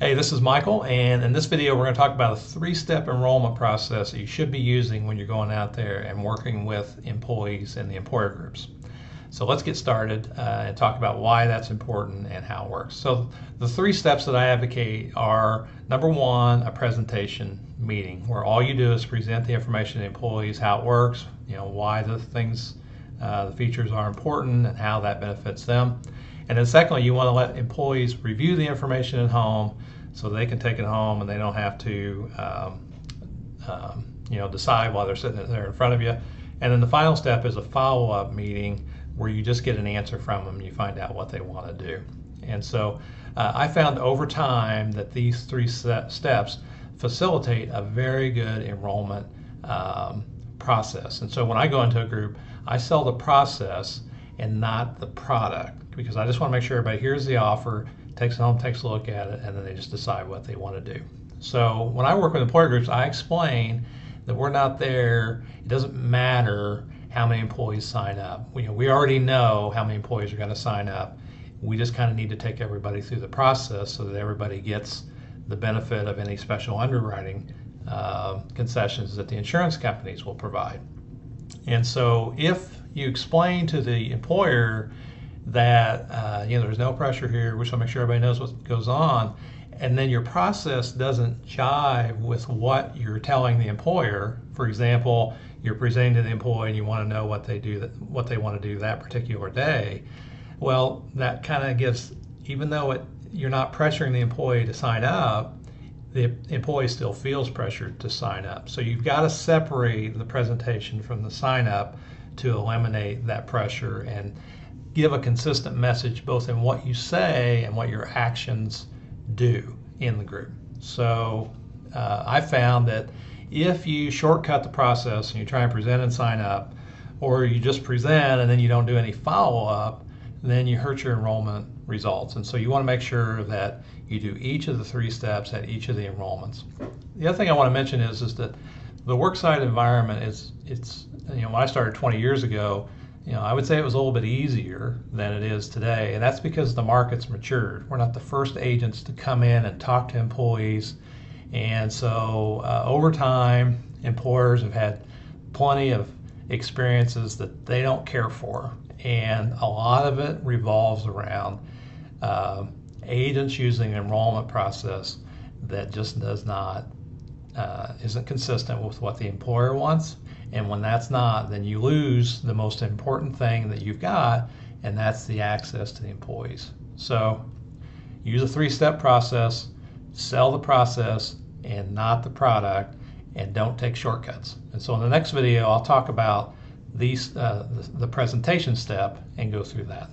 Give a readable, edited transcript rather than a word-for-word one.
Hey, this is Michael, and in this video we're going to talk about a three-step enrollment process that you should be using when you're going out there and working with employees in the employer groups. So let's get started and talk about why that's important and how it works. So the three steps that I advocate are, number one, a presentation meeting where all you do is present the information to the employees, how it works, why the things, the features are important and how that benefits them. And then secondly, you want to let employees review the information at home so they can take it home and they don't have to decide while they're sitting there in front of you. And then the final step is a follow-up meeting where you just get an answer from them and you find out what they want to do. And so I found over time that these three steps facilitate a very good enrollment process. And so when I go into a group, I sell the process and not the product, because I just want to make sure everybody hears the offer, takes it home, takes a look at it, and then they just decide what they want to do. So when I work with employer groups, I explain that we're not there. It doesn't matter how many employees sign up. We already know how many employees are going to sign up. We just kind of need to take everybody through the process so that everybody gets the benefit of any special underwriting concessions that the insurance companies will provide. And so if you explain to the employer that there's no pressure here, we just want to make sure everybody knows what goes on, and then your process doesn't jive with what you're telling the employer. For example, you're presenting to the employee and you want to know what they want to do that particular day. Well, that kind of gives, even though you're not pressuring the employee to sign up, the employee still feels pressured to sign up. So you've got to separate the presentation from the sign up to eliminate that pressure and give a consistent message both in what you say and what your actions do in the group. So I found that if you shortcut the process and you try and present and sign up, or you just present and then you don't do any follow-up, then you hurt your enrollment results. And so you want to make sure that you do each of the three steps at each of the enrollments. The other thing I want to mention is that the worksite environment it's when I started 20 years ago, I would say it was a little bit easier than it is today, and that's because the market's matured. We're not the first agents to come in and talk to employees, and so over time, employers have had plenty of experiences that they don't care for, and a lot of it revolves around agents using an enrollment process that just does not isn't consistent with what the employer wants. And when that's not, then you lose the most important thing that you've got, and that's the access to the employees. So use a three-step process, sell the process and not the product, and don't take shortcuts. And so in the next video, I'll talk about the presentation step and go through that.